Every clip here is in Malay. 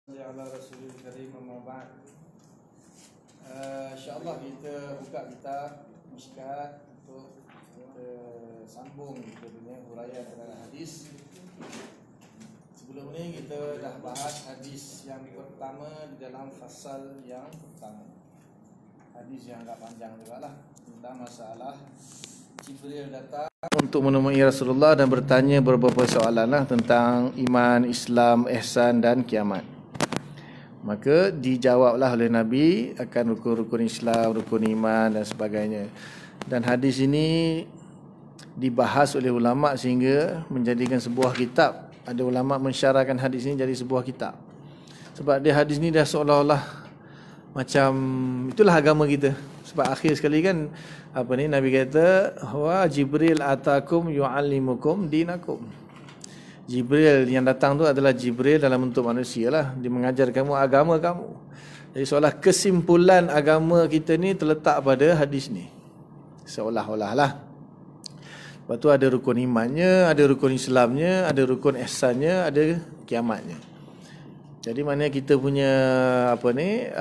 Ala Rasulul Karim amma ba'd. InsyaAllah kita buka kitab Mishkat untuk kita sambung kita punya huraian terhadap hadis. Sebelum ni kita dah bahas hadis yang pertama di dalam fasal yang pertama. Hadis yang agak panjang juga lah, tentang masalah Jibril datang untuk menemui Rasulullah dan bertanya beberapa soalan lah tentang iman, Islam, ihsan dan kiamat. Maka dijawablah oleh Nabi akan rukun-rukun Islam, rukun iman dan sebagainya. Dan hadis ini dibahas oleh ulama sehingga menjadikan sebuah kitab. Ada ulama mensyarahkan hadis ini jadi sebuah kitab. Sebab dia hadis ini dah seolah-olah macam itulah agama kita. Sebab akhir sekali kan Nabi kata wa Jibril atakum yu'allimukum dinakum. Jibril yang datang tu adalah Jibril dalam bentuk manusia lah. Dia mengajar kamu agama kamu. Jadi seolah kesimpulan agama kita ni terletak pada hadis ni. Seolah-olah lah. Lepas tu ada rukun imannya, ada rukun Islamnya, ada rukun ihsannya, ada kiamatnya. Jadi maknanya kita punya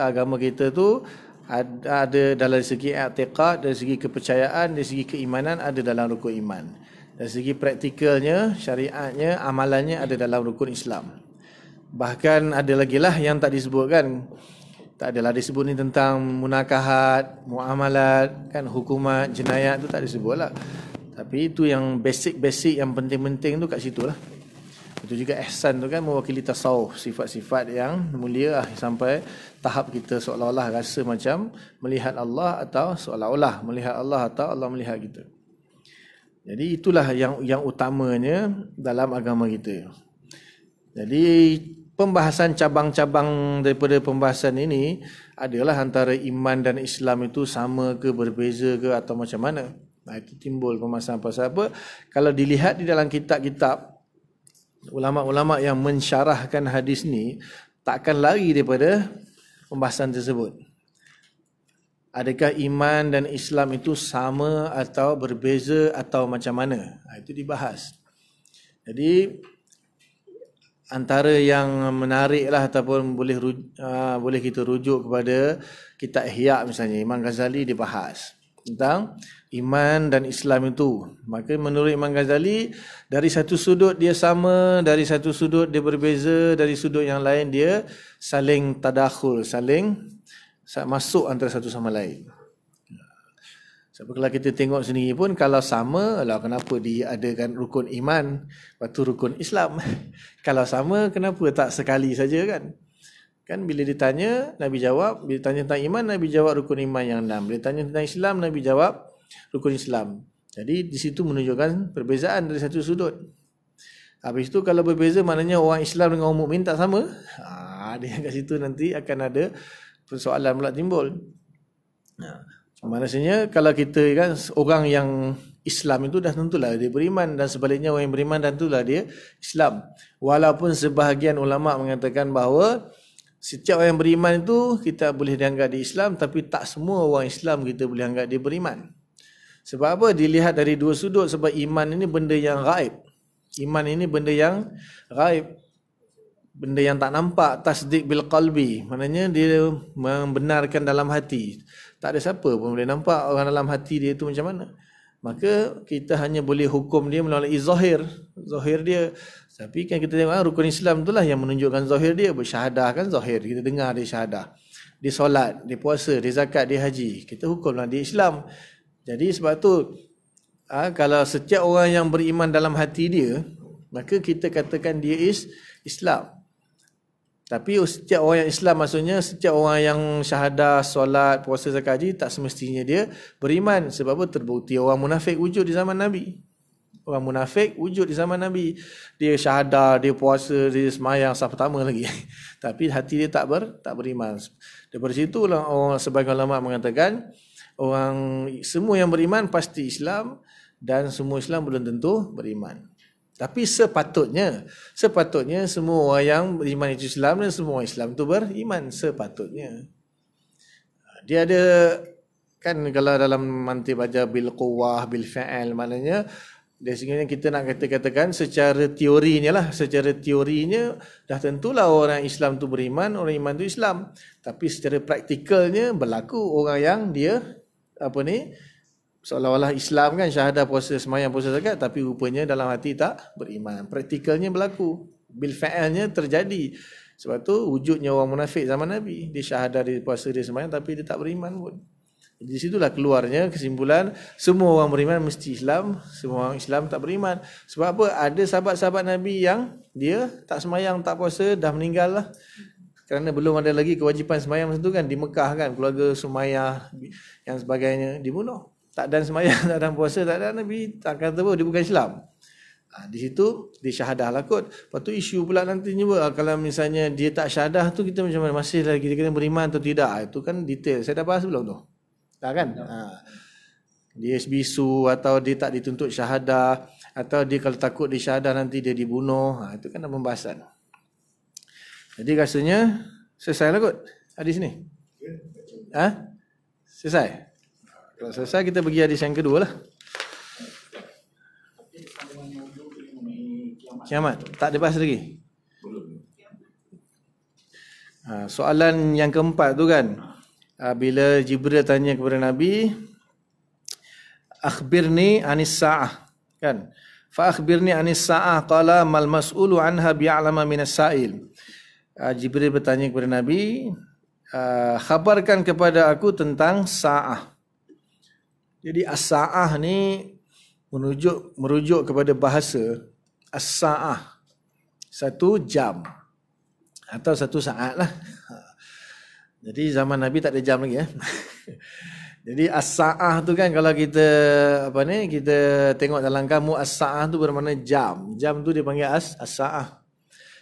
agama kita tu ada dalam segi i'tiqad, dari segi kepercayaan, dari segi keimanan ada dalam rukun iman. Dari segi praktikalnya, syariatnya, amalannya ada dalam rukun Islam. Bahkan ada lagi lah yang tak disebutkan. Tak adalah disebut ni tentang munakahat, muamalat, kan, hukumat, jenayat tu tak disebut lah. Tapi itu yang basic-basic, yang penting-penting tu kat situ lah. Itu juga ihsan tu kan mewakili tasawuf, sifat-sifat yang mulia lah, sampai tahap kita seolah-olah rasa macam melihat Allah atau seolah-olah melihat Allah atau Allah melihat kita. Jadi itulah yang utamanya dalam agama kita. Jadi pembahasan cabang-cabang daripada pembahasan ini adalah antara iman dan Islam itu sama ke, berbeza ke, atau macam mana. Nah, itu timbul pembahasan pasal apa. Kalau dilihat di dalam kitab-kitab ulama-ulama yang mensyarahkan hadis ni takkan lari daripada pembahasan tersebut. Adakah iman dan Islam itu sama atau berbeza atau macam mana? Itu dibahas. Jadi antara yang menarik lah ataupun boleh kita rujuk kepada kitab Ihya misalnya, Imam Ghazali dibahas tentang iman dan Islam itu. Maka menurut Imam Ghazali, dari satu sudut dia sama, dari satu sudut dia berbeza, dari sudut yang lain dia saling tadakhul, saling masuk antara satu sama lain. Sebab kalau kita tengok sendiri pun, kalau sama, lah kenapa diadakan rukun iman, lepas tu rukun Islam? Kalau sama, kenapa tak sekali saja kan? Kan bila ditanya, Nabi jawab. Bila ditanya tentang iman, Nabi jawab rukun iman yang 6. Bila ditanya tentang Islam, Nabi jawab rukun Islam. Jadi di situ menunjukkan perbezaan dari satu sudut. Habis itu kalau berbeza, maknanya orang Islam dengan orang mukmin tak sama. Dia kat situ nanti akan ada persoalan pula timbul. Maksudnya kalau kita kan orang yang Islam itu dah tentulah dia beriman, dan sebaliknya orang yang beriman dan tentulah dia Islam. Walaupun sebahagian ulama mengatakan bahawa setiap orang yang beriman itu kita boleh dianggap di Islam, tapi tak semua orang Islam kita boleh anggap dia beriman. Sebab apa? Dilihat dari dua sudut. Sebab iman ini benda yang gaib. Iman ini benda yang gaib, benda yang tak nampak. Tasdik bil qalbi, maknanya dia membenarkan dalam hati. Tak ada siapa pun boleh nampak orang dalam hati dia itu macam mana. Maka kita hanya boleh hukum dia melalui zahir dia. Tapi kan kita tengok rukun Islam itulah yang menunjukkan zahir dia. Bersyahadah kan zahir, kita dengar dia syahadah. Dia solat, dia puasa, dia zakat, dia haji. Kita hukumlah dia Islam. Jadi sebab tu kalau setiap orang yang beriman dalam hati dia, maka kita katakan dia Islam. Tapi setiap orang yang Islam, maksudnya setiap orang yang syahadah, solat, puasa, zakat, haji, tak semestinya dia beriman. Sebab apa? Terbukti orang munafik wujud di zaman Nabi. Orang munafik wujud di zaman Nabi. Dia syahadah, dia puasa, dia semayang sah pertama lagi. Tapi hati dia tak beriman. Daripada situ orang sebagian ulama mengatakan semua yang beriman pasti Islam, dan semua Islam belum tentu beriman. Tapi sepatutnya semua orang yang beriman itu Islam, dan semua orang Islam itu beriman sepatutnya. Dia ada kan, kalau dalam mantik baca bil quwwah bil fa'al, maknanya Dari segi kita nak katakan secara teorinya lah, secara teorinya dah tentulah orang Islam tu beriman, orang iman tu Islam. Tapi secara praktikalnya berlaku orang yang dia seolah-olah Islam kan, syahadah, puasa, sembahyang, puasa, zakat, tapi rupanya dalam hati tak beriman. Praktikalnya berlaku, bil fa'alnya terjadi. Sebab tu wujudnya orang munafik zaman Nabi, dia syahadah, dia puasa, dia sembahyang, tapi dia tak beriman pun. Di situlah keluarnya kesimpulan semua orang beriman mesti Islam, semua orang Islam tak beriman. Sebab apa? Ada sahabat-sahabat Nabi yang dia tak sembahyang, tak puasa, dah meninggal lah. Kerana belum ada lagi kewajipan sembahyang masa tu kan, di Mekah kan, keluarga Sumayyah yang sebagainya dibunuh. Tak dan sembahyang, tak dan puasa, tak ada, Nabi tak kata apa, dia bukan Islam. Di situ dia syahadah lah kot. Lepas tu isu pula nantinya kalau misalnya dia tak syahadah tu, kita macam mana, masih lagi kita kena beriman atau tidak? Itu kan detail, saya dah bahas belum tu? Tak kan? Dia bisu atau dia tak dituntut syahadah, atau dia kalau takut dia syahadah nanti dia dibunuh. Itu kan pembahasan. Jadi rasanya selesai lah kot hadis ni. Selesai. Kalau selesai kita pergi hadis yang kedua lah. Kiamat. Tak ada bahas lagi. Soalan yang keempat tu kan, bila Jibril tanya kepada Nabi, akhbirni anis sa'ah, kan? Fa akhbirni anis sa'ah qala mal mas'ulu anha bi'alama minas sa'il. Jibril bertanya kepada Nabi, khabarkan kepada aku tentang sa'ah. Jadi as-sa'ah ni merujuk kepada bahasa as-sa'ah, satu jam atau satu saat lah. Jadi zaman Nabi tak ada jam lagi Jadi as-sa'ah tu kan, kalau kita kita tengok dalam kamus, as-sa'ah tu bermakna jam. Jam tu dipanggil as-sa'ah.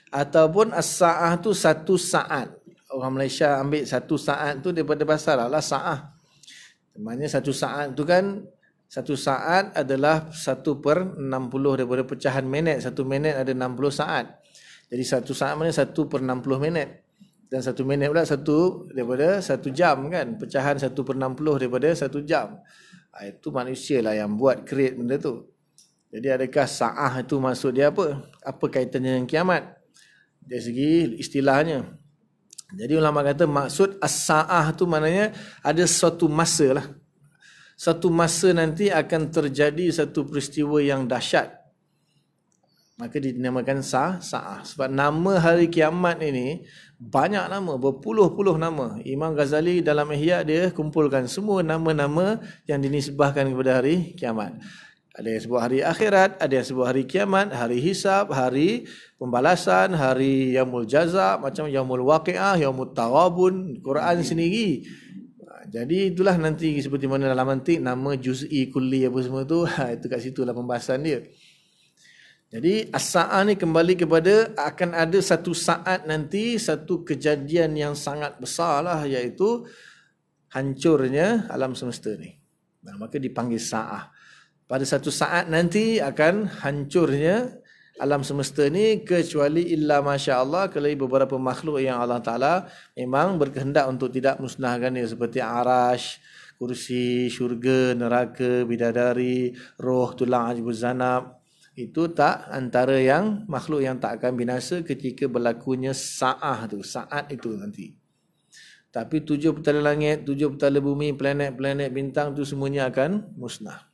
Ataupun as-sa'ah tu satu saat. Orang Malaysia ambil satu saat tu daripada bahasa Arab lah, sa'ah. Maknanya satu saat tu kan, satu saat adalah 1/60 daripada pecahan minit. 1 minit ada 60 saat. Jadi satu saat maknanya 1/60 minit. Dan 1 minit pula daripada 1 jam kan. Pecahan 1/60 daripada 1 jam. Itu manusia lah yang buat create benda tu. Jadi adakah sa'ah itu maksud dia apa? Apa kaitannya dengan kiamat? Dari segi istilahnya. Jadi ulama kata maksud as-sa'ah tu maknanya ada suatu masa lah. Satu masa nanti akan terjadi satu peristiwa yang dahsyat. Maka dinamakan sa'ah. Sebab nama hari kiamat ini banyak nama, berpuluh-puluh nama. Imam Ghazali dalam Ihya dia kumpulkan semua nama-nama yang dinisbahkan kepada hari kiamat. Ada yang sebut hari akhirat, ada yang sebut hari kiamat, hari hisab, hari pembalasan, hari yaumul jaza, macam yaumul waqi'ah, yaumul taghabun, Quran sendiri. Jadi itulah nanti seperti mana dalam mantik nama juz'i kulli apa semua tu, itu kat situlah pembahasan dia. Jadi as-sa'ah ni kembali kepada akan ada satu saat nanti, satu kejadian yang sangat besar lah, iaitu hancurnya alam semesta ni. Maka dipanggil sa'ah. Pada satu saat nanti akan hancurnya alam semesta ni, kecuali illa masya Allah, kalau beberapa makhluk yang Allah Ta'ala memang berkehendak untuk tidak musnahkan dia, seperti arash, kursi, syurga, neraka, bidadari, roh, tulang ajbuz zanab. Itu tak antara yang makhluk yang tak akan binasa ketika berlakunya sa'ah tu, saat itu nanti. Tapi 7 petala langit, 7 petala bumi, planet-planet, bintang tu semuanya akan musnah.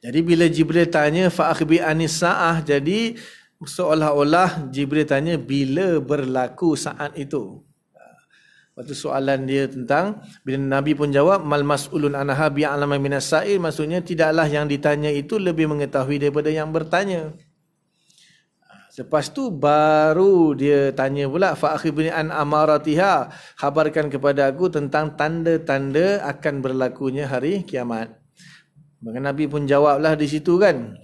Jadi bila Jibril tanya fa'akhbi anis sa'ah, jadi seolah-olah Jibril tanya bila berlaku saat itu. Waktu soalan dia tentang, bila Nabi pun jawab mal mas'ulun anha bi'alama minas sa'il, maksudnya tidaklah yang ditanya itu lebih mengetahui daripada yang bertanya. Lepas tu baru dia tanya pula fa'akhbirni an amaratiha, khabarkan kepada aku tentang tanda-tanda akan berlakunya hari kiamat. Maka Nabi pun jawablah di situ kan,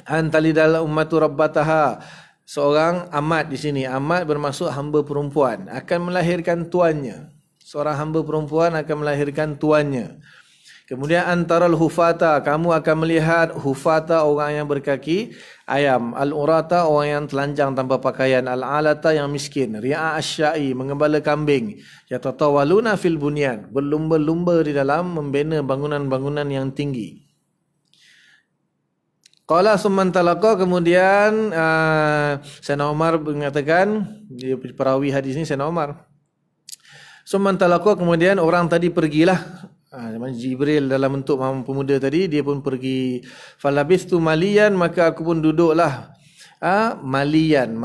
antalidal ummatu rabbataha, seorang amat di sini, amat bermaksud hamba perempuan, akan melahirkan tuannya. Seorang hamba perempuan akan melahirkan tuannya. Kemudian antaral hufata, kamu akan melihat hufata, orang yang berkaki ayam, al-urata, orang yang telanjang tanpa pakaian, al-alata, yang miskin, ri'a asya'i, mengembala kambing, yatatawaluna fil bunyan, berlumba-lumba di dalam membina bangunan-bangunan yang tinggi. Qala summan talaqa, kemudian Sayyidina Umar mengatakan, dia perawi hadis ni Sayyidina Umar. Summan talaqa, kemudian orang tadi pergilah. Jibril dalam bentuk pemuda tadi, dia pun pergi. Falabistu malian, maka aku pun duduklah. Malian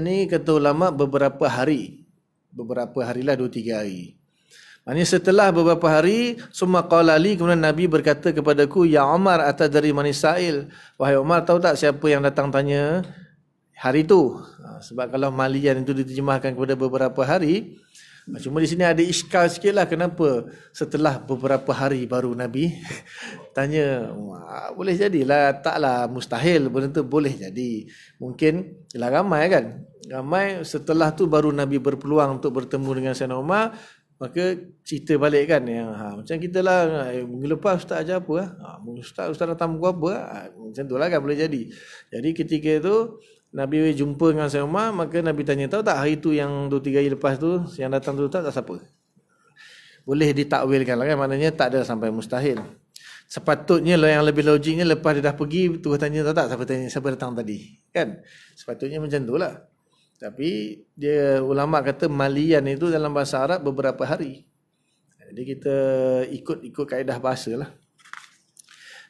ni kata ulama beberapa hari. Beberapa harilah, 2-3 hari. Maksudnya setelah beberapa hari, summa qala li, kemudian Nabi berkata kepadaku, ya Umar, atadri man sa'il, wahai Umar, tahu tak siapa yang datang tanya hari itu? Sebab kalau malian itu diterjemahkan kepada beberapa hari, cuma di sini ada iskal sikitlah, kenapa setelah beberapa hari baru Nabi tanya. Boleh jadilah, taklah mustahil, benda tu boleh jadi. Mungkin ramai kan, ramai setelah tu baru Nabi berpeluang untuk bertemu dengan Sayyidina Umar. Maka cerita balik kan, macam kita lah, minggu lepas ustaz ajar apa, ustaz datang buku apa, macam tu lah kan, boleh jadi. Jadi ketika itu Nabi jumpa dengan Sayyidina Umar, maka Nabi tanya, tahu tak hari tu yang 2-3 hari lepas tu yang datang tu tak siapa? Boleh ditakwilkan lah kan, maknanya tak ada sampai mustahil. Sepatutnya lah yang lebih logiknya, lepas dia dah pergi, tu tanya, tahu tak siapa datang tadi, kan? Sepatutnya macam tu lah. Tapi dia ulama kata malian itu dalam bahasa Arab beberapa hari. Jadi kita ikut kaedah bahasa lah.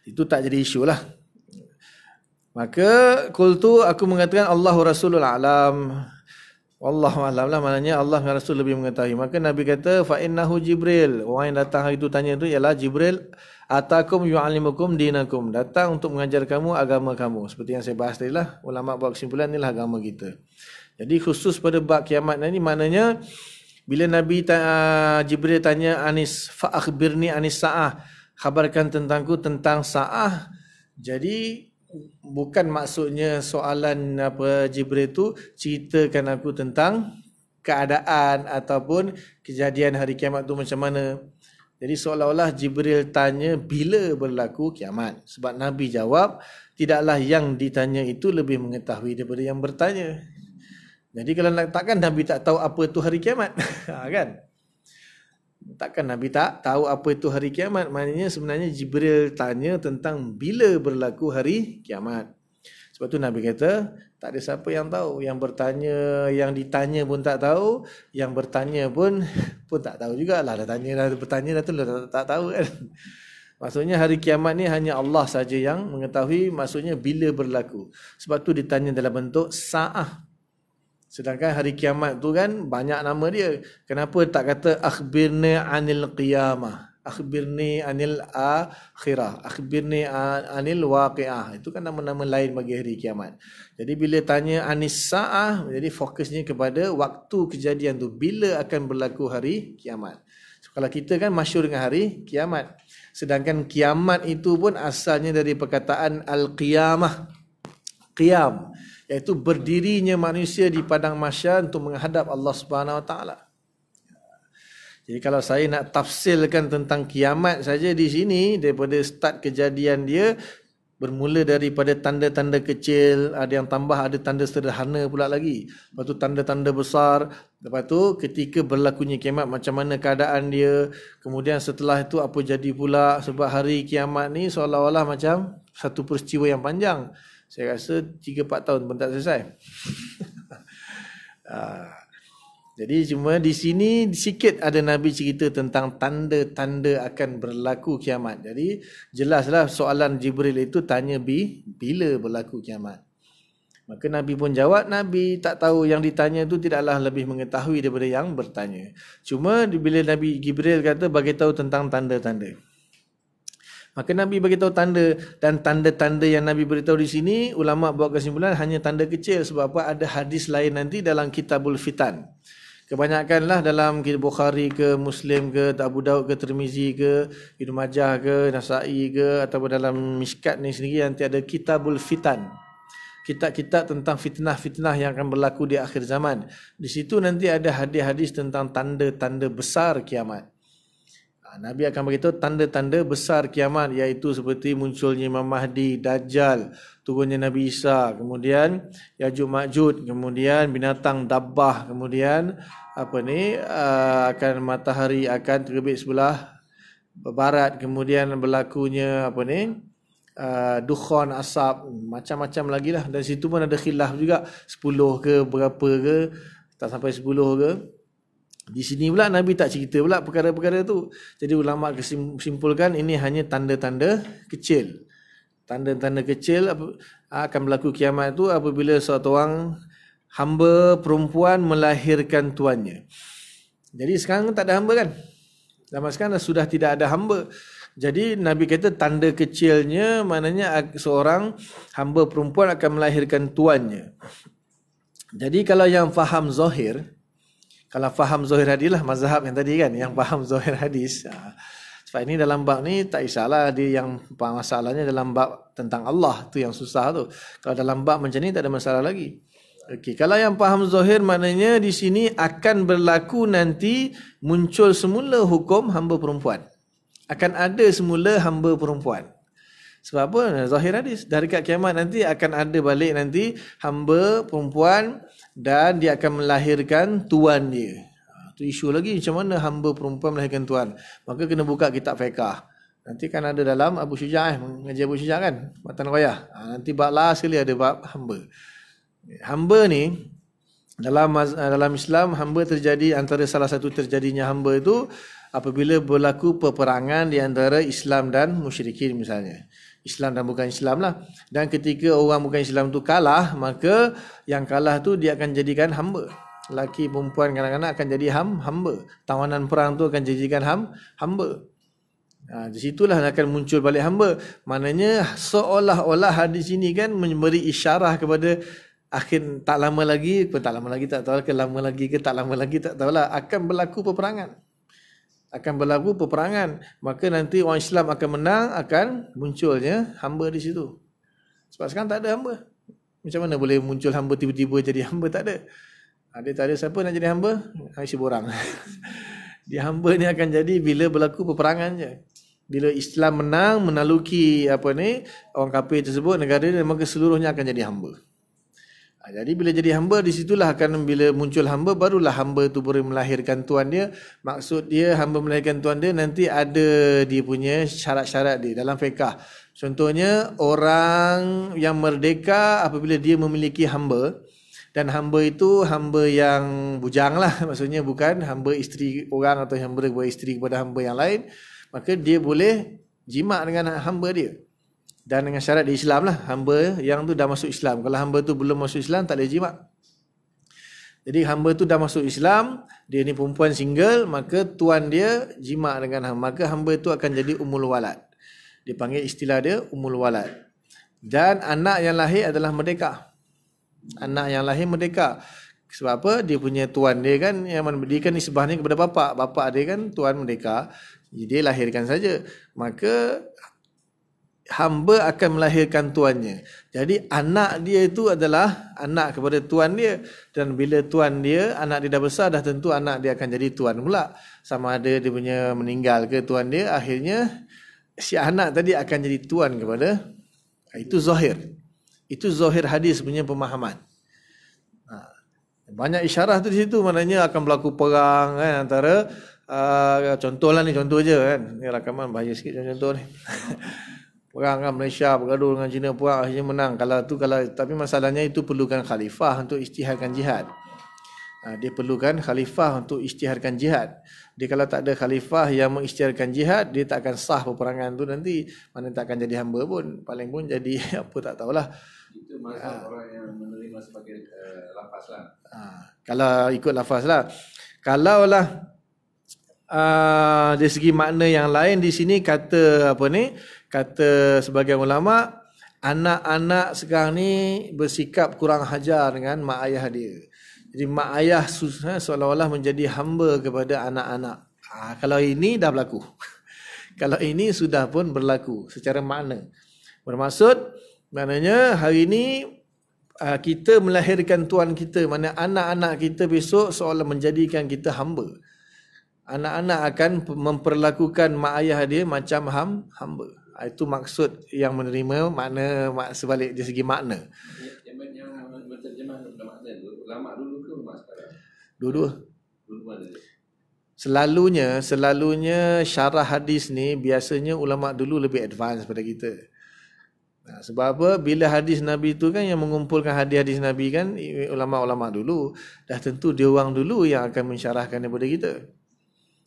Itu tak jadi isu lah. Maka qultu, aku mengatakan Allahu Rasulul Alam. Wallahu a'lam lah, maknanya Allah dan Rasul lebih mengetahui. Maka Nabi kata fa innahu Jibril. Orang yang datang hari itu tanya itu ialah Jibril. Atakum yu'allimukum dinakum. Datang untuk mengajar kamu agama kamu. Seperti yang saya bahas tadi lah. Ulama buat kesimpulan, inilah agama kita. Jadi khusus pada bab kiamat ni, maknanya bila Nabi Jibril tanya anis fa akhbirni anis saah, khabarkan tentangku tentang saah. Jadi bukan maksudnya soalan Jibril tu ceritakan aku tentang keadaan ataupun kejadian hari kiamat tu macam mana. Jadi seolah-olah Jibril tanya bila berlaku kiamat. Sebab Nabi jawab, tidaklah yang ditanya itu lebih mengetahui daripada yang bertanya. Jadi kalau takkan Nabi tak tahu apa itu hari kiamat? Kan? Takkan Nabi tak tahu apa itu hari kiamat? Maknanya sebenarnya Jibril tanya tentang bila berlaku hari kiamat. Sebab tu Nabi kata, tak ada siapa yang tahu. Yang bertanya, yang ditanya pun tak tahu. Yang bertanya pun tak tahu jugalah. Dah tanya, dah bertanya, dah tu tak tahu kan. Maksudnya hari kiamat ni hanya Allah saja yang mengetahui, maksudnya bila berlaku. Sebab tu ditanya dalam bentuk sa'ah. Sedangkan hari kiamat tu kan banyak nama dia. Kenapa tak kata akhbirni anil qiyamah, akhbirni anil akhirah, akhbirni anil waqi'ah. Itu kan nama-nama lain bagi hari kiamat. Jadi bila tanya anis sa'ah, jadi fokusnya kepada waktu kejadian tu, bila akan berlaku hari kiamat. So, kalau kita kan masyhur dengan hari kiamat. Sedangkan kiamat itu pun asalnya dari perkataan al-qiyamah, qiyam, iaitu berdirinya manusia di padang mahsyar untuk menghadap Allah Subhanahu Wa Taala. Jadi kalau saya nak tafsirkan tentang kiamat saja di sini, daripada start kejadian dia, bermula daripada tanda-tanda kecil, ada yang tambah, ada tanda sederhana pula lagi. Lepas tu tanda-tanda besar, lepas tu ketika berlakunya kiamat macam mana keadaan dia, kemudian setelah itu apa jadi pula. Sebab hari kiamat ni seolah-olah macam satu peristiwa yang panjang. Saya rasa 3-4 tahun pun tak selesai. Jadi cuma di sini sikit ada Nabi cerita tentang tanda-tanda akan berlaku kiamat. Jadi jelaslah soalan Jibril itu tanya bila berlaku kiamat. Maka Nabi pun jawab, Nabi tak tahu, yang ditanya itu tidaklah lebih mengetahui daripada yang bertanya. Cuma bila Nabi Jibril kata bagi tahu tentang tanda-tanda. Maka Nabi beritahu tanda, dan tanda-tanda yang Nabi beritahu di sini, ulama buat kesimpulan hanya tanda kecil. Sebab apa? Ada hadis lain nanti dalam Kitabul Fitan. Kebanyakanlah dalam Bukhari ke, Muslim ke, Abu Daud ke, Tirmizi ke, Ibnu Majah ke, Nasa'i ke, ataupun dalam Mishkat ni sendiri nanti ada Kitabul Fitan. Kitab-kitab tentang fitnah-fitnah yang akan berlaku di akhir zaman. Di situ nanti ada hadis-hadis tentang tanda-tanda besar kiamat. Nabi akan beritahu tanda-tanda besar kiamat, iaitu seperti munculnya Imam Mahdi, Dajjal, turunnya Nabi Isa, kemudian Ya'juj Ma'juj, kemudian binatang dabbah, kemudian akan matahari akan terbit sebelah barat, kemudian berlakunya dukhan, asap, macam-macam lagi lah. Dan situ pun ada khilaf juga, 10 ke berapa ke, tak sampai 10 ke. Di sini pula Nabi tak cerita pula perkara-perkara tu. Jadi ulama simpulkan ini hanya tanda-tanda kecil. Tanda-tanda kecil akan berlaku kiamat itu apabila suatu orang hamba perempuan melahirkan tuannya. Jadi sekarang tak ada hamba kan? Zaman sekarang sudah tidak ada hamba. Jadi Nabi kata tanda kecilnya maknanya seorang hamba perempuan akan melahirkan tuannya. Jadi kalau yang faham zahir, kalau faham zahir hadis lah, mazhab yang tadi kan, yang faham zahir hadis. Sebab ini dalam bab ni tak kisahlah dia yang masalahnya dalam bab tentang Allah tu yang susah tu. Kalau dalam bab macam ni tak ada masalah lagi. Okey, kalau yang faham zahir maknanya di sini akan berlaku nanti muncul semula hukum hamba perempuan. Akan ada semula hamba perempuan. Sebab apa? Zahir hadis. Dari kat kiamat nanti akan ada balik nanti hamba perempuan dan dia akan melahirkan tuan dia. Itu isu lagi macam mana hamba perempuan melahirkan tuan. Maka kena buka kitab fiqh. Nanti kan ada dalam Abu Syuja' mengaji Abu Syuja' kan? Matan Qayah. Nanti bab last sekali ada bab hamba. Hamba ni dalam Islam hamba terjadi antara salah satu terjadinya hamba itu apabila berlaku peperangan di antara Islam dan musyrikin misalnya. Islam dan bukan Islam lah. Dan ketika orang bukan Islam tu kalah, maka yang kalah tu dia akan jadikan hamba. Laki, perempuan, kanak-kanak akan jadi hamba. Tawanan perang tu akan jadikan hamba. Di situlah akan muncul balik hamba. Maknanya seolah-olah hadis ini kan memberi isyarah kepada akhir tak lama lagi tak tahu ke lama lagi ke tak lama lagi tak tahulah akan berlaku peperangan. Maka nanti orang Islam akan menang, akan munculnya hamba di situ. Sebab sekarang tak ada hamba. Macam mana boleh muncul hamba tiba-tiba jadi hamba? Tak ada. Dia tak ada siapa nak jadi hamba? Aisyah borang. Dia hamba ni akan jadi bila berlaku peperangan je. Bila Islam menang, menaluki orang kafir tersebut, negara ni, maka seluruhnya akan jadi hamba. Jadi bila jadi hamba, di situlah akan bila muncul hamba, barulah hamba tu boleh melahirkan tuan dia. Maksud dia hamba melahirkan tuan dia nanti ada dia punya syarat-syarat dia dalam fiqh. Contohnya orang yang merdeka apabila dia memiliki hamba, dan hamba itu hamba yang bujang lah, maksudnya bukan hamba isteri orang atau hamba beristeri kepada hamba yang lain, maka dia boleh jima' dengan hamba dia. Dan dengan syarat di Islam lah, hamba yang tu dah masuk Islam. Kalau hamba tu belum masuk Islam, tak boleh jima'. Jadi hamba tu dah masuk Islam, dia ni perempuan single, maka tuan dia jima' dengan hamba. Maka hamba tu akan jadi ummul walad. Dipanggil istilah dia ummul walad. Dan anak yang lahir adalah merdeka. Anak yang lahir merdeka. Sebab apa? Dia punya tuan dia kan, yang dia kan nisbahnya kepada bapa. Bapa dia kan tuan merdeka. Jadi dia lahirkan saja. Maka hamba akan melahirkan tuannya. Jadi anak dia itu adalah anak kepada tuan dia. Dan bila tuan dia, anak dia dah besar, dah tentu anak dia akan jadi tuan pula. Sama ada dia punya meninggal ke tuan dia, akhirnya si anak tadi akan jadi tuan kepada. Itu zahir. Itu zahir hadis punya pemahaman. Banyak isyarat tu di situ, maknanya akan berlaku perang kan, antara contoh je kan. Ni rakaman bahaya sikit contoh ni. Perang kan Malaysia bergaduh dengan China, perang akhirnya menang. Tapi masalahnya itu perlukan khalifah untuk isytiharkan jihad. Dia perlukan khalifah untuk isytiharkan jihad. Dia kalau tak ada khalifah yang mengisytiharkan jihad, dia tak akan sah peperangan tu nanti. Mana tak akan jadi hamba pun. Paling pun jadi apa tak tahulah. Itu mazhab orang yang menerima sebagai lafaz lah. Kalau ikut lafaz lah. Kalaulah dari segi makna yang lain di sini kata kata sebagian ulama, anak-anak sekarang ni bersikap kurang hajar dengan mak ayah dia. Jadi mak ayah seolah-olah menjadi hamba kepada anak-anak. Kalau ini dah berlaku. Kalau ini sudah pun berlaku secara makna. Bermaksud maknanya hari ini kita melahirkan tuan kita, mana anak-anak kita besok seolah menjadikan kita hamba. Anak-anak akan memperlakukan mak ayah dia macam hamba. Itu maksud yang menerima makna sebalik dari segi makna. Yang berterjemah makna tu ulama dulu ke ulama sekarang? Dua-dua. Dua-dua ada. Selalunya syarah hadis ni biasanya ulama dulu lebih advance pada kita. Sebab apa? Bila hadis Nabi tu kan yang mengumpulkan hadis-hadis Nabi kan ulama-ulama dulu. Dah tentu dia orang dulu yang akan mensyarahkan daripada kita.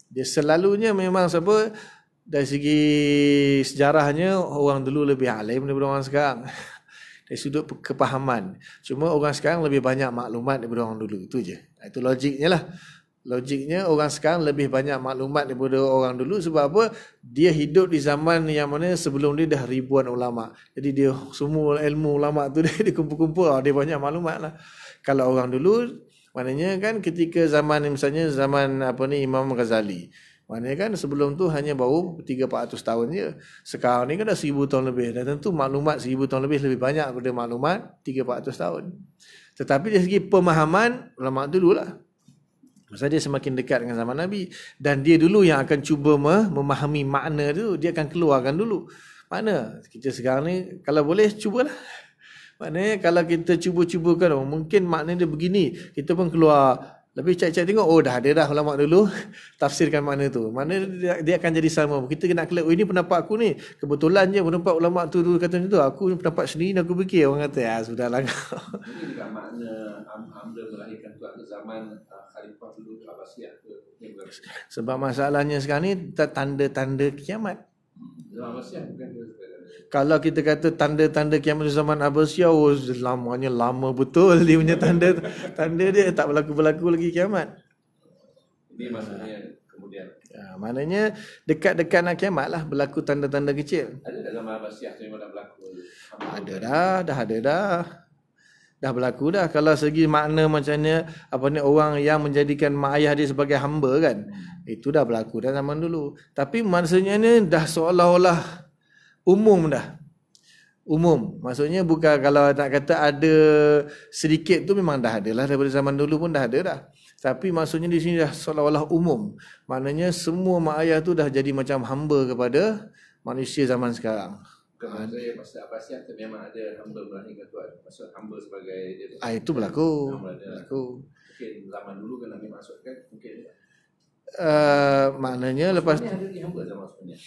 Dia selalunya memang siapa, dari segi sejarahnya orang dulu lebih alim daripada orang sekarang. Dari sudut kepahaman. Cuma orang sekarang lebih banyak maklumat daripada orang dulu. Itu je. Itu logiknya lah. Logiknya orang sekarang lebih banyak maklumat daripada orang dulu. Sebab apa? Dia hidup di zaman yang mana sebelum dia dah ribuan ulama. Jadi dia semua ilmu ulama tu dia kumpul-kumpul. Dia banyak maklumat lah. Kalau orang dulu, maknanya kan ketika zaman misalnya zaman Imam Ghazali. Maknanya kan sebelum tu hanya baru 300-400 tahun je. Sekarang ni kan dah 1000 tahun lebih. Dan tentu maklumat 1000 tahun lebih banyak daripada maklumat 300-400 tahun. Tetapi dari segi pemahaman, ulama dulu lah. Pasal dia semakin dekat dengan zaman Nabi. Dan dia dulu yang akan cuba memahami makna tu. Dia akan keluarkan dulu. Makna kita sekarang ni kalau boleh cubalah. Maknanya kalau kita cuba-cubakan, mungkin makna dia begini. Kita pun keluar. Lebih cek-cek tengok, dah ada dah ulama dulu tafsirkan makna tu. Makna dia akan jadi sama. Kita kena kelak, ini pendapat aku ni. Kebetulan je pendapat ulama tu dulu kata macam tu. Aku pendapat sendiri aku fikir. Orang kata, ya sudahlah. Ini juga makna hamba melahirkan tu ada zaman Khalifah dulu Abbasiyah tu. Sebab masalahnya sekarang ni tanda-tanda kiamat. Zaman Abbasiyah bukan dia. Kalau kita kata tanda-tanda kiamat zaman Abbasiyah, lamanya lama betul dia punya tanda dia tak berlaku-berlaku lagi kiamat. Ini maksudnya kemudian. Maknanya dekat-dekat nak kiamat lah berlaku tanda-tanda kecil. Ada tak zaman Abbasiyah tu memang dah berlaku? Ada dah. Dah berlaku dah. Kalau segi makna macamnya orang yang menjadikan mak ayah dia sebagai hamba kan. Itu dah berlaku dah zaman dulu. Tapi maksudnya ni dah seolah-olah umum dah. Umum. Maksudnya bukan kalau nak kata ada sedikit tu memang dah ada lah. Daripada zaman dulu pun dah ada dah. Tapi maksudnya di sini dah seolah-olah umum. Maknanya semua mak ayah tu dah jadi macam hamba kepada manusia zaman sekarang. Bukan maksudnya masa Abbasiyah tu memang ada hamba melahirkan Tuhan. Maksud hamba sebagai dia. Itu berlaku. Mungkin zaman dulu kan Nabi maksudkan mungkin. Maknanya lepas ni ada hamba zaman maksudnya.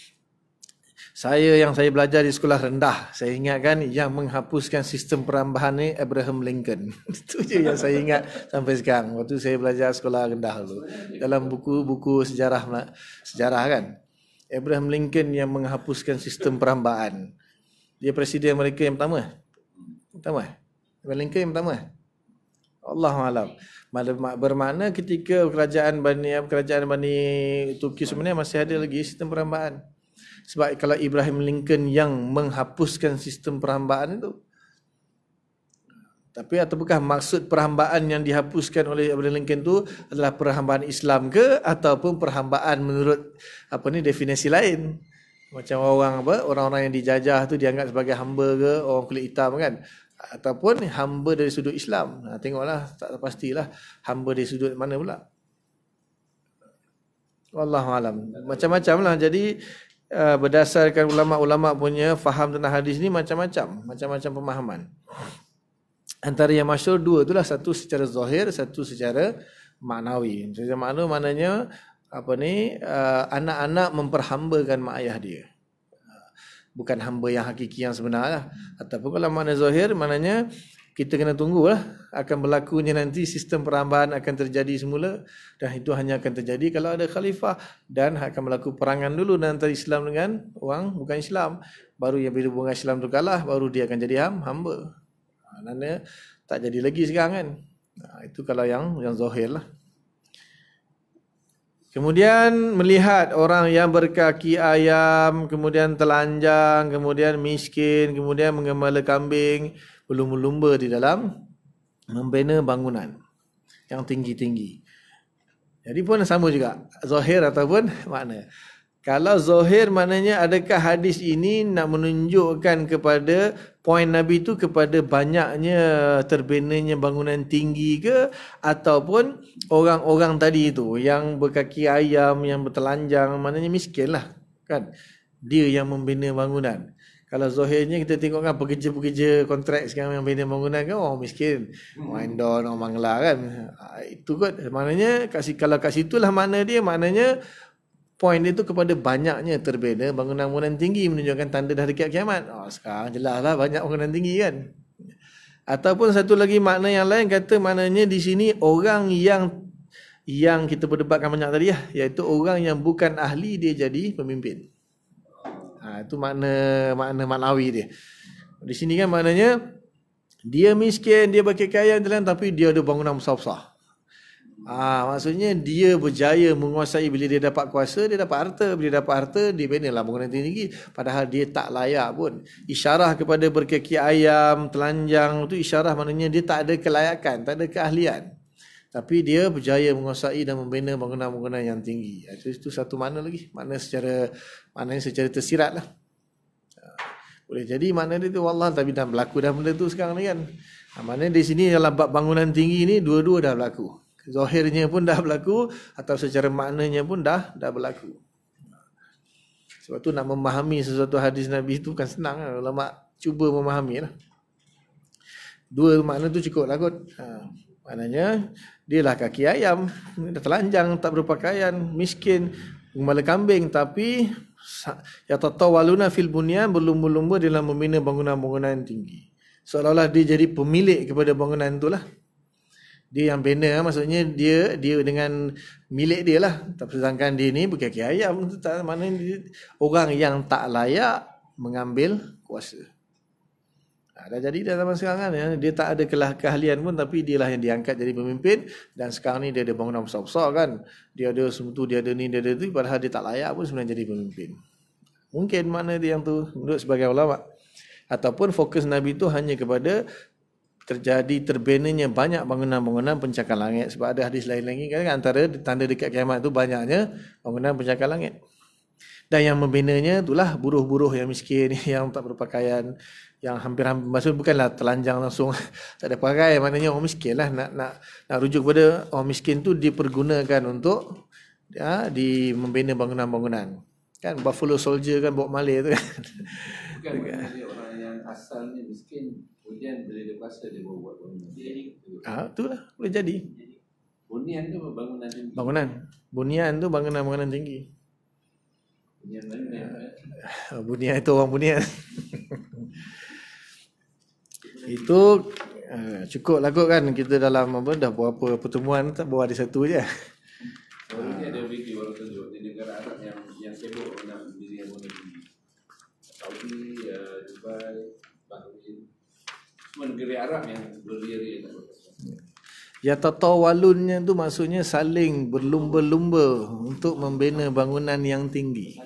Saya belajar di sekolah rendah, saya ingatkan yang menghapuskan sistem perambahan ni Abraham Lincoln. Itu je yang saya ingat sampai sekarang. Waktu saya belajar sekolah rendah dulu. Dalam buku-buku sejarah kan. Abraham Lincoln yang menghapuskan sistem perambahan. Dia presiden Amerika yang pertama. Abraham Lincoln yang pertama. Allahualam. Bermakna ketika kerajaan Bani Turki sebenarnya masih ada lagi sistem perambahan. Sebab kalau Abraham Lincoln yang menghapuskan sistem perhambaan itu. Tapi ataukah maksud perhambaan yang dihapuskan oleh Abraham Lincoln itu adalah perhambaan Islam ke ataupun perhambaan menurut definisi lain? Macam orang-orang yang dijajah tu dianggap sebagai hamba ke, orang kulit hitam kan? Ataupun hamba dari sudut Islam. Tengoklah, tak pastilah hamba dari sudut mana pula. Wallahualam. Macam-macam lah. Jadi berdasarkan ulama-ulama punya faham tentang hadis ni macam-macam pemahaman. Antara yang masyhur dua itulah, satu secara zahir, satu secara maknawi. Secara maknanya anak-anak memperhambakan mak ayah dia. Bukan hamba yang hakiki yang sebenar lah. Ataupun kalau makna zahir, maknanya kita kena tunggulah akan berlakunya nanti sistem perhambahan akan terjadi semula, dan itu hanya akan terjadi kalau ada khalifah dan akan berlaku perangan dulu antara Islam dengan orang bukan Islam. Baru yang bila hubungan Islam tu kalah, baru dia akan jadi hamba. Maknanya tak jadi lagi sekarang kan. Itu kalau yang zahir lah. Kemudian melihat orang yang berkaki ayam, kemudian telanjang, kemudian miskin, kemudian menggembala kambing, berlumba-lumba di dalam membina bangunan yang tinggi-tinggi. Jadi pun sama juga, zahir ataupun makna. Kalau zahir maknanya adakah hadis ini nak menunjukkan kepada poin Nabi itu kepada banyaknya terbinanya bangunan tinggi ke, ataupun orang-orang tadi itu yang berkaki ayam, yang bertelanjang, maknanya miskin lah kan. Dia yang membina bangunan. Kalau zahirnya kita tengok kan pekerja-pekerja kontrak sekarang yang bina bangunan kan orang miskin. Orang Indon, orang Mangla kan. Itu kot. Maknanya kalau kat situlah makna dia, maknanya point dia tu kepada banyaknya terbina bangunan-bangunan tinggi menunjukkan tanda dah dekat kiamat. Sekarang jelas lah banyak bangunan tinggi kan. Ataupun satu lagi makna yang lain kata maknanya di sini orang yang kita berdebatkan banyak tadi lah, iaitu orang yang bukan ahli dia jadi pemimpin. Itu makna maknawi dia. Di sini kan maknanya dia miskin, dia berkekayaan tapi dia ada bangunan besar-besar. Maksudnya dia berjaya menguasai. Bila dia dapat kuasa, dia dapat harta. Bila dia dapat harta, dia binalah bangunan tinggi. Padahal dia tak layak pun. Isyarah kepada berkaki ayam, telanjang tu isyarah maknanya dia tak ada kelayakan, tak ada keahlian. Tapi dia berjaya menguasai dan membina bangunan-bangunan yang tinggi. Itu satu makna lagi. Maknanya secara tersirat lah. Boleh jadi makna dia tu wallah, tapi dah berlaku dah benda tu sekarang ni kan. Maknanya di sini dalam bab bangunan tinggi ni dua-dua dah berlaku. Zahirnya pun dah berlaku atau secara maknanya pun dah berlaku. Sebab tu nak memahami sesuatu hadis Nabi itu bukan senang lah. Ulama cuba memahami lah. Dua makna tu cukup lah kot. Maknanya dia lah kaki ayam, dah telanjang, tak berpakaian, miskin, gembala kambing, tapi yatatawaluna fil bunyan, berlumba-lumba dalam membina bangunan-bangunan tinggi. Seolah-olah dia jadi pemilik kepada bangunan tu lah. Dia yang bina, maksudnya dia dengan milik dia lah. Tapi sedangkan dia ni berkaki ayam, tak, maknanya dia, orang yang tak layak mengambil kuasa. Dah jadi dah zaman sekarang kan, dia tak ada keahlian pun, tapi dia lah yang diangkat jadi pemimpin. Dan sekarang ni dia ada bangunan besar-besar kan, dia ada semua tu, dia ada ni, dia ada tu, padahal dia tak layak pun sebenarnya jadi pemimpin. Mungkin makna dia yang tu menurut sebagai ulama. Ataupun fokus Nabi tu hanya kepada terjadi terbinanya banyak bangunan-bangunan pencakar langit. Sebab ada hadis lain lagi kan, antara tanda dekat kiamat tu banyaknya bangunan pencakar langit. Dan yang membinanya itulah buruh-buruh yang miskin, yang tak berpakaian, yang hampir-hampir, maksud bukanlah telanjang langsung tak ada pakai, maknanya orang miskin lah. Nak rujuk kepada orang miskin tu dipergunakan untuk membina bangunan-bangunan. Kan Buffalo Soldier kan, Bob Marley tu kan. Bukan maknanya orang yang asalnya miskin, kemudian bila dia kuasa dia buat bangunan. Itulah boleh jadi. Bunian tu bangunan tinggi. Bunian tu bangunan-bangunan tinggi. Bunian mana? Bunian itu orang bunian. Itu cukup lah kot kan, kita dalam dah berapa pertemuan, tak bawa ada satu je. Ini ada video orang tunjuk di negara Arab yang sibuk nak berdiri yang bangunan tinggi. Saudi, Dubai, Bahrain, semua negara Arab yang berdiri nak berkuasa. Ya, tatawalunnya tu maksudnya saling berlumba-lumba untuk membina bangunan yang tinggi.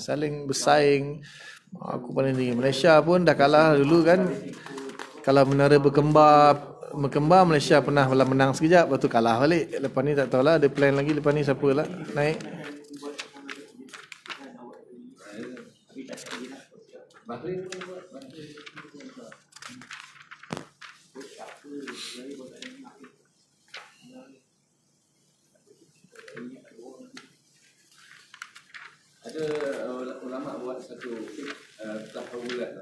Saling bersaing. Aku paling tinggi. Malaysia pun dah kalah dulu kan. Kalau menara berkembar Malaysia pernah menang sekejap, lepas tu kalah balik. Lepas ni tak tahulah, ada plan lagi lepas ni siapa lah naik. Bahrain pun buat. Ada ulama buat satu tahawulat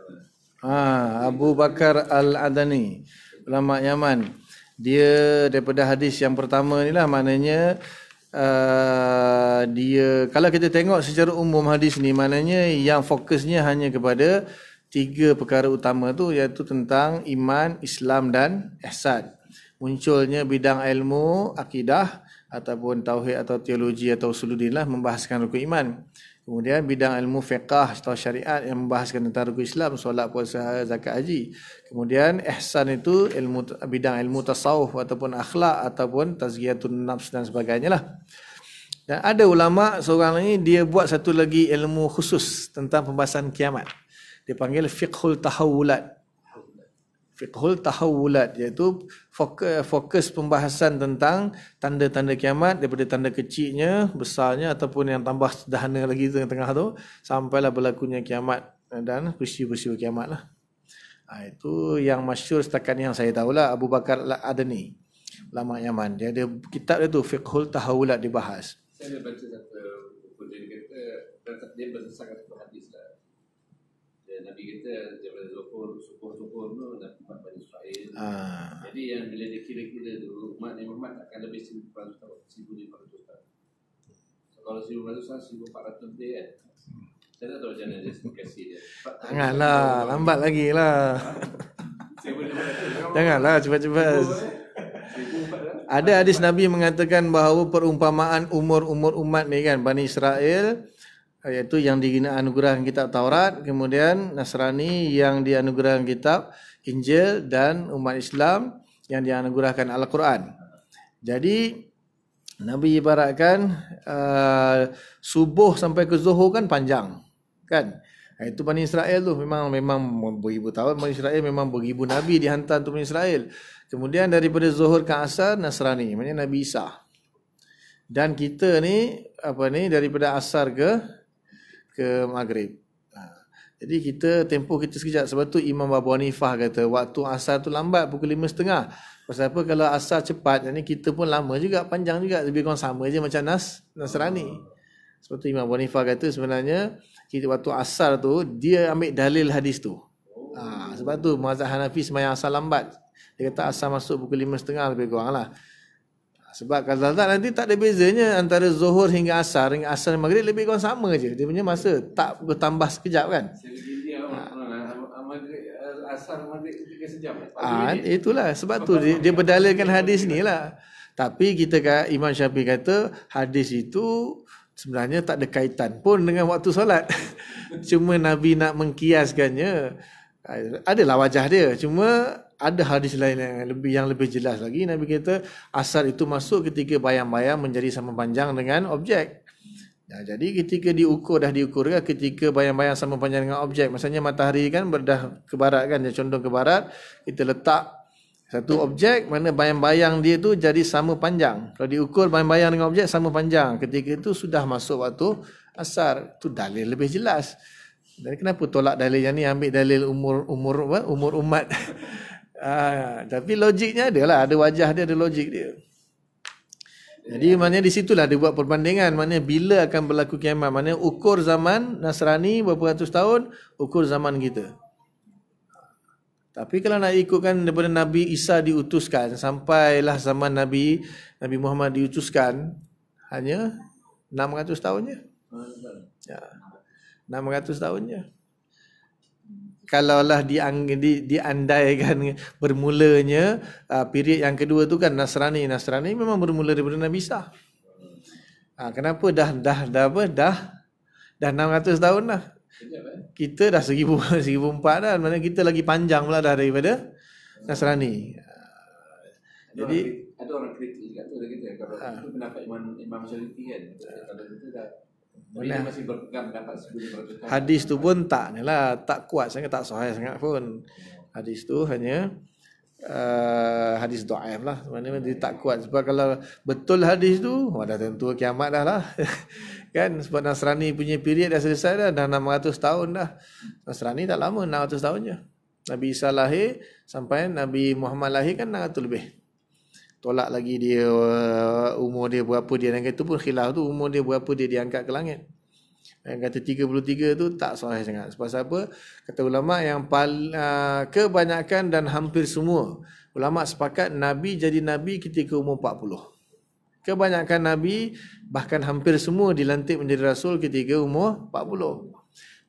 Abu Bakar Al-Adani, ulama Yaman. Dia daripada hadis yang pertama ni lah, maknanya dia, kalau kita tengok secara umum hadis ni, maknanya yang fokusnya hanya kepada 3 perkara utama tu, iaitu tentang iman, Islam dan ihsan. Munculnya bidang ilmu akidah ataupun tauhid atau teologi atau usuluddin lah, membahaskan rukun iman. Kemudian bidang ilmu fiqah atau syariat yang membahaskan tentang rukun Islam, solat, puasa, zakat, haji. Kemudian ihsan itu bidang ilmu tasawuf ataupun akhlak ataupun tazkiyatun nafs dan sebagainya lah. Dan ada ulama seorang ni, dia buat satu lagi ilmu khusus tentang pembahasan kiamat. Dia panggil fiqhul tahawulat. Fiqhul tahawulat, iaitu fokus pembahasan tentang tanda-tanda kiamat, daripada tanda kecilnya, besarnya ataupun yang tambah sederhana lagi tengah-tengah tu, sampailah berlakunya kiamat dan peristiwa-peristiwa kiamat lah. Itu yang masyhur setakat yang saya tahulah, Abu Bakar Al-Adani, ulama Yaman. Dia ada kitab dia tu, Fiqhul Tahawulat, dibahas. Saya baca satu buku, dia kata dia berdasarkan satu hadis lah. Nabi kita daripada suku tu Nabi Muhammad Bani Israel. Jadi yang bila dia kira-kira dulu, umat Nabi Muhammad akan lebih 1,500 tahun. Kalau 1400 lebih kan. Saya tak tahu macam mana justifikasi dia. Janganlah, lambat lagi lah. 1400. Janganlah cepat-cepat. 1400. Ada hadis Nabi mengatakan bahawa perumpamaan umur-umur umat ni kan, Bani Israel, iaitu yang dianugerahkan kitab Taurat, kemudian Nasrani yang dianugerahkan kitab Injil, dan umat Islam yang dianugerahkan Al-Quran. Jadi Nabi ibaratkan subuh sampai ke zuhur kan panjang, kan? Itu Bani Israel tu memang beribu tahun. Bani Israel memang beribu Nabi dihantar untuk Bani Israel. Kemudian daripada zuhur ke asar Nasrani, maknanya Nabi Isa. Dan kita ni daripada asar ke maghrib. Jadi tempoh kita sekejap. Sebab tu Imam Abu Hanifah kata waktu asar tu lambat pukul 5.30. Pasal apa? Kalau asar cepat, jadi kita pun lama juga, panjang juga. Lebih kurang sama je macam Nasrani. Sebab tu Imam Abu Hanifah kata sebenarnya kita waktu asar tu dia ambil dalil hadis tu. Sebab tu mazhab Hanafi sembahyang asar lambat. Dia kata asar masuk pukul 5.30 lebih kurang lah. Sebab kalau tak nanti tak ada bezanya antara zuhur hingga asar maghrib lebih kurang sama je. Dia punya masa tak bertambah sekejap kan. Asar maghrib 3 sejam. Itulah sebab tu dia berdalilkan hadis ni lah. Tapi Imam Syafi'i kata hadis itu sebenarnya tak ada kaitan pun dengan waktu solat. Cuma Nabi nak mengkiaskannya. Adalah wajah dia. Cuma ada hadis lain yang lebih jelas lagi. Nabi kata asar itu masuk ketika bayang-bayang menjadi sama panjang dengan objek. Jadi ketika diukur kan ketika bayang-bayang sama panjang dengan objek. Maksudnya matahari kan dah ke barat kan, dia condong ke barat. Kita letak satu objek mana bayang-bayang dia tu jadi sama panjang. Kalau diukur bayang-bayang dengan objek sama panjang, ketika itu sudah masuk waktu asar. Itu dalil lebih jelas. Dan kenapa tolak dalil yang ni, ambil dalil umur umat? Tapi logiknya adalah, ada wajah dia, ada logik dia. Jadi maknanya di situlah dia buat perbandingan, maknanya bila akan berlaku kiamat, maknanya ukur zaman Nasrani berapa ratus tahun, ukur zaman kita. Tapi kalau nak ikutkan daripada Nabi Isa diutuskan sampailah zaman Nabi Muhammad diutuskan, hanya 600 tahun je. 600 tahun je. Kalaulah diandaikan bermulanya period yang kedua tu kan Nasrani memang bermula daripada Nabi Isa. Kenapa dah 600 tahun dah. Kita dah 1004 dah, maknanya kita lagi panjang pula dah daripada Nasrani. Jadi ada orang kritik juga tu kita kalau itu pendapat Imam Syafi'i kan. Kalau kita dah dia masih berpegang pendapat 1400 tahun. Hadis tu pun tak kuat sangat, tak sahih sangat pun. Hadis tu hanya hadis dhaif lah. Maknanya dia tak kuat. Sebab kalau betul hadis tu, dah tentu kiamat dah lah. Kan sebab Nasrani punya period dah selesai dah 600 tahun dah. Nasrani tak lama, 600 tahun je. Nabi Isa lahir sampai Nabi Muhammad lahir kan 600 lebih. Tolak lagi dia umur dia berapa dia, dan itu pun khilaf tu, umur dia berapa dia diangkat ke langit. Yang kata 33 tu tak sahih sangat. Sebab apa? Kata ulama yang kebanyakan dan hampir semua ulama sepakat Nabi jadi Nabi ketika umur 40. Kebanyakan Nabi bahkan hampir semua dilantik menjadi Rasul ketika umur 40.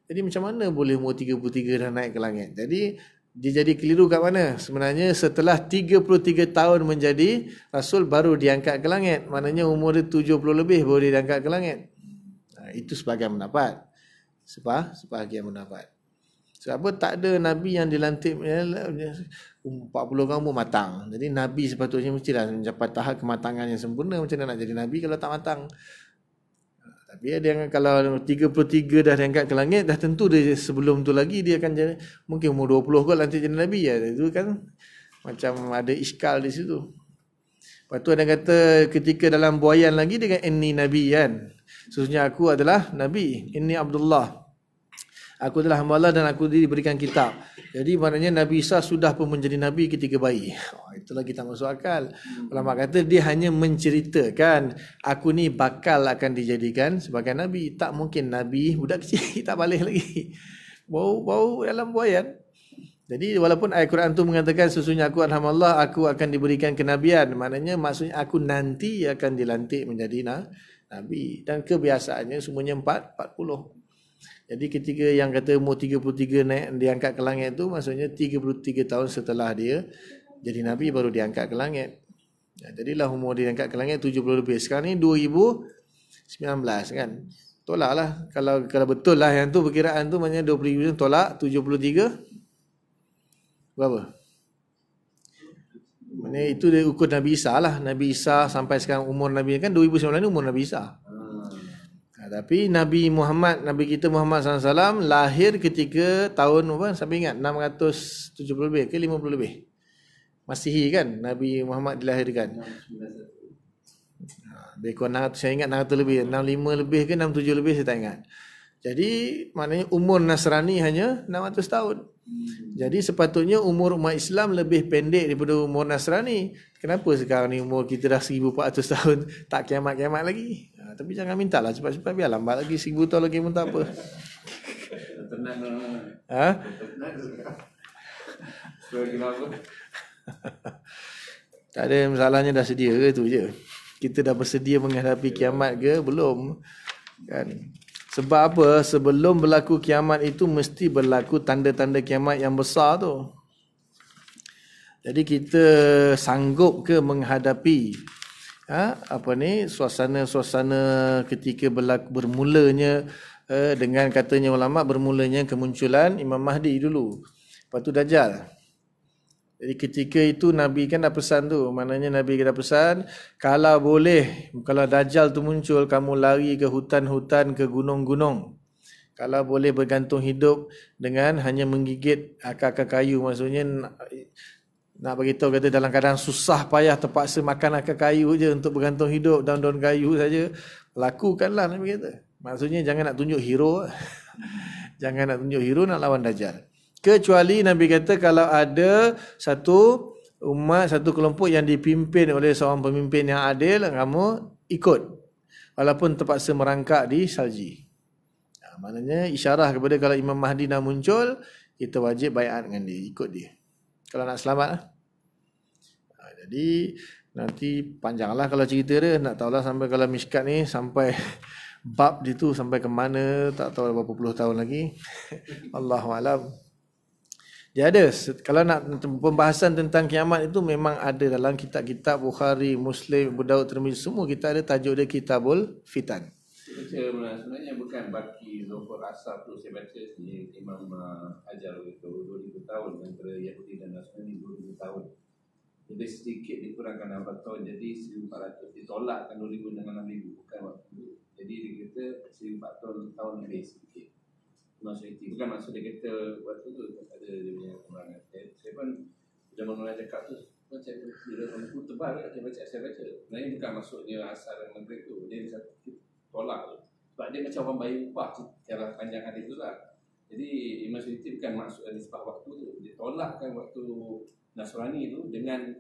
Jadi macam mana boleh umur 33 dah naik ke langit? Jadi dia jadi keliru kat mana? Sebenarnya setelah 33 tahun menjadi Rasul baru diangkat ke langit. Maknanya umur dia 70 lebih baru dia diangkat ke langit. Itu sebahagian pendapat. Sebahagian pendapat. Sebab apa? Tak ada Nabi yang dilantik 40 kan umur matang. Jadi Nabi sepatutnya mestilah mencapai tahap kematangan yang sempurna. Macam mana nak jadi Nabi kalau tak matang? Tapi ada yang kalau 33 dah diangkat ke langit, dah tentu dia sebelum tu lagi dia akan jadi, mungkin umur 20 kot nanti jadi Nabi ya. Itu kan macam ada iskal di situ. Lepas tu ada kata ketika dalam buayan lagi dengan inni Nabi kan. Sesungguhnya aku adalah Nabi, inni Abdullah. Aku adalah hamba Allah dan aku diberikan kitab. Jadi maknanya Nabi Isa sudah pun menjadi Nabi ketika bayi. Itulah kita masuk akal. Ulama kata dia hanya menceritakan aku ni bakal akan dijadikan sebagai Nabi. Tak mungkin Nabi budak kecil tak balik lagi. Bau dalam buayan. Jadi walaupun ayat Quran tu mengatakan sesungguhnya aku alhamdulillah aku akan diberikan kenabian, maknanya maksudnya aku nanti akan dilantik menjadi nabi, dan kebiasaannya semuanya 40. Jadi ketika yang kata umur 33 naik diangkat ke langit tu maksudnya 33 tahun setelah dia jadi nabi baru diangkat ke langit. Jadilah umur diangkat ke langit 70 lebih. Sekarang ni 2019 kan. Tolaklah kalau betul lah yang tu perkiraan tu maknanya 20 tolak 73 berapa? Maknanya itu dia ukur Nabi Isa lah. Nabi Isa sampai sekarang umur Nabi kan 2019 ni umur Nabi Isa. Tapi Nabi Muhammad, Nabi kita Muhammad SAW lahir ketika tahun apa? Sampai ingat 670 lebih ke 50 lebih. Masihi kan Nabi Muhammad dilahirkan. Lebih kurang 600, saya ingat 600 lebih, 65 lebih ke 67 lebih saya tak ingat. Jadi maknanya umur Nasrani hanya 600 tahun. Jadi sepatutnya umur umat Islam lebih pendek daripada umur Nasrani. Kenapa sekarang ni umur kita dah 1400 tahun tak kiamat-kiamat lagi? Tapi jangan minta lah cepat-cepat, biar lambat lagi 1000 tahun lagi pun tak apa. Tenang. Ha? Tak ada masalahnya, dah sedia ke tu je. Kita dah bersedia menghadapi kiamat ke belum? Kan? Sebab apa? Sebelum berlaku kiamat itu mesti berlaku tanda-tanda kiamat yang besar tu. Jadi kita sanggup ke menghadapi suasana-suasana ketika bermulanya dengan katanya ulama bermulanya kemunculan Imam Mahdi dulu. Lepas tu Dajjal. Jadi ketika itu Nabi kan dah pesan tu, maknanya Nabi dah pesan kalau boleh, kalau Dajjal tu muncul kamu lari ke hutan-hutan, ke gunung-gunung. Kalau boleh bergantung hidup dengan hanya menggigit akar-akar kayu, maksudnya nak beritahu kata dalam keadaan susah payah terpaksa makan akar kayu je untuk bergantung hidup, daun-daun kayu saja, lakukanlah Nabi kata. Maksudnya jangan nak tunjuk hero. Jangan nak tunjuk hero nak lawan Dajjal. Kecuali Nabi kata kalau ada satu umat, satu kelompok yang dipimpin oleh seorang pemimpin yang adil, kamu ikut. Walaupun terpaksa merangkak di salji. Maknanya isyarah kepada kalau Imam Mahdi dah muncul, kita wajib baiat dengan dia, ikut dia. Kalau nak selamat. Jadi nanti panjanglah kalau cerita dia, nak tahulah sampai kalau Mishkat ni sampai bab dia tu sampai ke mana, tak tahu berapa puluh tahun lagi. Allahualam. Dia ada, kalau nak pembahasan tentang kiamat itu memang ada dalam kitab-kitab Bukhari, Muslim, Abu Daud, Tirmizi, semua kita ada tajuk dia Kitabul Fitan. Sebenarnya bukan baki Zuhur Asar tu saya baca di Imam Hajar itu 2000 tahun antara Yahudi dan Nasrani 2000 tahun. Lebih sedikit dikurangkan 4 tahun, jadi 1400, ditolakkan 2000 dengan 6000, bukan waktu itu. Jadi dia kata 1400 tahun lebih sedikit. Maksudnya bukan maksud dia kata waktu tu ada dia punya kekurangan. Saya pun zaman mulai cakap tu macam bila buku tebal saya baca. Sebenarnya bukan maksudnya asal dan maghrib tu, dia satu tolak tu. Sebab dia macam orang bayar upah cara panjang hadis tu lah. Jadi Imam Suyuti bukan maksud dari sebab waktu tu, dia tolakkan waktu Nasrani tu dengan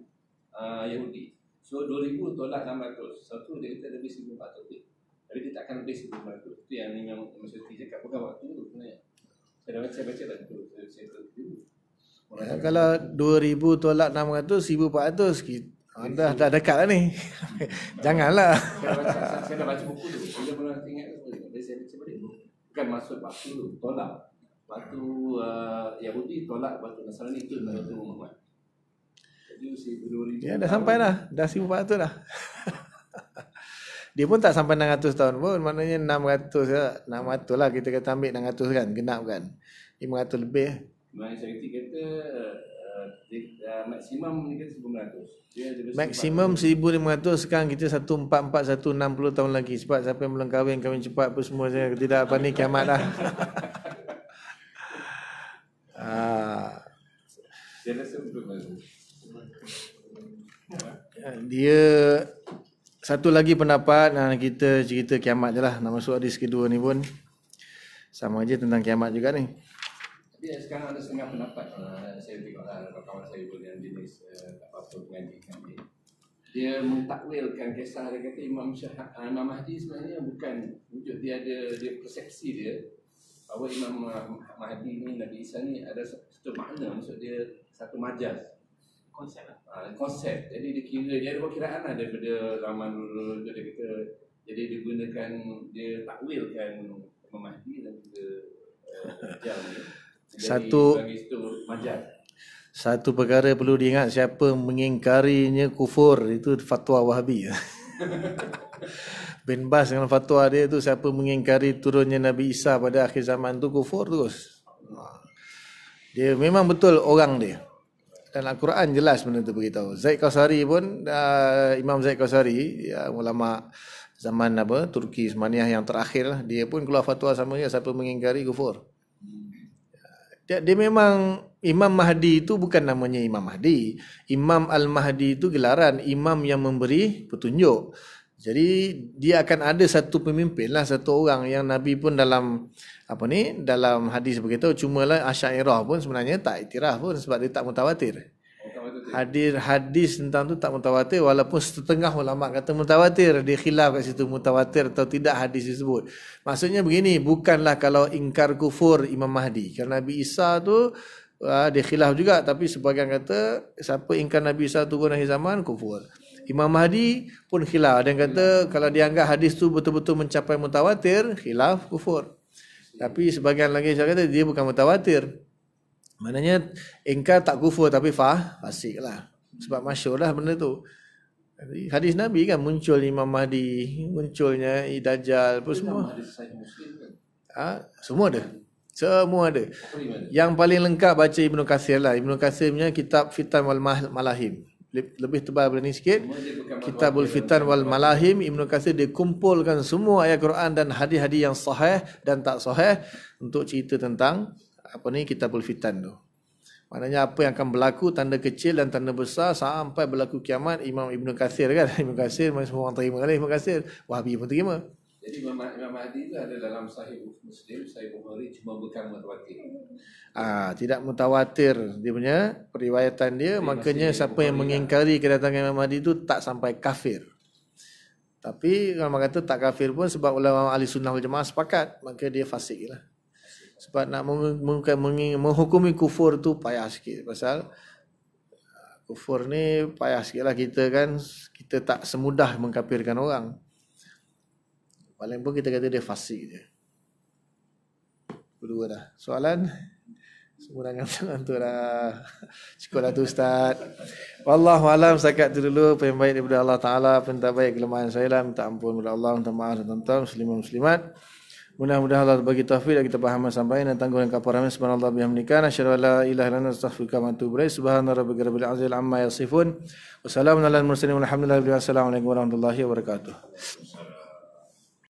Yahudi. So 2000 tolak 600. Satu dia kata lebih 1400. Tapi dia takkan lebih 1400. Itu yang Imam Suyuti cakap, bukan waktu tu sebenarnya. Saya dah baca dah tu. Saya kalau 2000 tolak 600, 1400 dah dekat lah ni. Janganlah. Saya dah baca buku tu. Bila pernah ingat tu, saya baca balik. Bukan maksud waktu tu, tolak. Waktu Yahudi tolak, waktu Nasrani itu waktu Muhammad. Jadi 2000. Ya dah sampai dah. Dah 1400 dah. Dia pun tak sampai 600 tahun pun. Maknanya 600 lah. 600 lah kita kata ambil 600 kan. Genap kan. 500 lebih. Imam Suyuti kata maksimum ni kata 1500. Maksimum 1500. Sekarang kita 144, 160 tahun lagi. Sebab siapa yang belum kahwin cepat apa semua. Tidak apa ni kiamat dah. Dia rasa betul. Dia satu lagi pendapat, kita cerita kiamat je lah. Nak masuk hadis kedua ni pun sama je tentang kiamat juga ni. Tapi sekarang ada setengah pendapat. Saya tengok kawan saya pun yang jenis tak apa-apa mengaji kan dia. Dia mentakwilkan kisah, dia kata Imam Mahdi sebenarnya bukan wujud, dia ada persepsi dia. bahawa Imam Mahdi ni, Nabi Isa ni ada satu makna, maksud dia satu majaz. Konsep lah. Konsep. Jadi dia kira, dia ada perkiraan lah daripada zaman dulu dia kata. Jadi dia gunakan, dia takwilkan Imam Mahdi dan juga Dajjal ni. Sebagai situ majaz. Satu perkara perlu diingat, siapa mengingkarinya kufur, itu fatwa Wahabi. Bin Bas dengan fatwa dia tu, siapa mengingkari turunnya Nabi Isa pada akhir zaman tu kufur terus. Dia memang betul orang dia. Dan Al-Quran jelas benda tu beritahu. Zaid Kausari pun, Imam Zaid Kausari, ulama zaman Turki Osmaniyah yang terakhir lah, dia pun keluar fatwa sama dia, siapa mengingkari kufur. Dia memang Imam Mahdi itu bukan namanya Imam Mahdi. Imam Al-Mahdi itu gelaran imam yang memberi petunjuk. Jadi dia akan ada satu pemimpin lah, satu orang yang Nabi pun dalam dalam hadis beritahu, cumalah Asy'ariyah pun sebenarnya tak iktiraf pun sebab dia tak mutawatir. Hadis tentang tu tak mutawatir, walaupun setengah ulama kata mutawatir, dia khilaf kat situ mutawatir atau tidak hadis disebut. Maksudnya begini, bukanlah kalau ingkar kufur Imam Mahdi. Kerana Nabi Isa tu dia khilaf juga, tapi sebagian kata siapa ingkar Nabi Isa turun akhir zaman kufur. Imam Mahdi pun khilaf, dan kata kalau dianggap hadis tu betul-betul mencapai mutawatir, khilaf kufur. Tapi sebagian lagi saya kata dia bukan mutawatir. Maknanya ingkar tak kufur tapi fasik lah. Sebab masyhur lah benda tu. Hadis Nabi kan muncul Imam Mahdi, munculnya Dajjal, apa semua. Semua ada. Semua ada. Yang paling lengkap baca Ibnu Katsir lah. Ibnu Katsir punya kitab Fitan wal Malahim. Lebih tebal daripada ni sikit. Kitabul Fitan wal Malahim, Ibnu Katsir dia kumpulkan semua ayat Quran dan hadis-hadis yang sahih dan tak sahih untuk cerita tentang Kitabul Fitan tu. Maknanya apa yang akan berlaku, tanda kecil dan tanda besar sampai berlaku kiamat. Imam Ibnu Katsir kan. Ibnu Katsir semua orang terima lah Ibnu Katsir. Wahabi pun terima. Jadi Imam Mahdi itu ada dalam Sahih Muslim, Sahih Bukhari, cuma bukan mutawatir. Tidak mutawatir dia punya periwayatan dia. Jadi makanya siapa yang mengingkari kedatangan Imam Mahdi itu tak sampai kafir. Tapi kalau kata tak kafir pun sebab ulama ahli sunnah wal jamaah sepakat, maka dia fasik lah. Sebab nak menghukumi kufur tu payah sikit. Pasal kufur ni payah sikit lah kita kan. Kita tak semudah mengkafirkan orang. Paling pun kita kata dia fasik je. Kedua dah. Soalan? Semua tangan tu dah. Cukup lah tu Ustaz. Wallahualam, setakat tu dulu. Apa yang baik daripada Allah Ta'ala, apa yang tak baik kelemahan saya lah. Minta ampun kepada Allah, minta maaf dan tuan-tuan muslimin muslimat. Mudah-mudahan Allah bagi taufik dan kita faham sampai dan tangguh dan kafarahnya. Subhanallah bihamdika, asyhadu an la ilaha illa anta, astaghfiruka wa atubu ilaik. Subhana rabbika rabbil izzati amma yasifun. Wassalamun alal mursalin walhamdulillahi rabbil alamin. Assalamualaikum warahmatullahi wabarakatuh.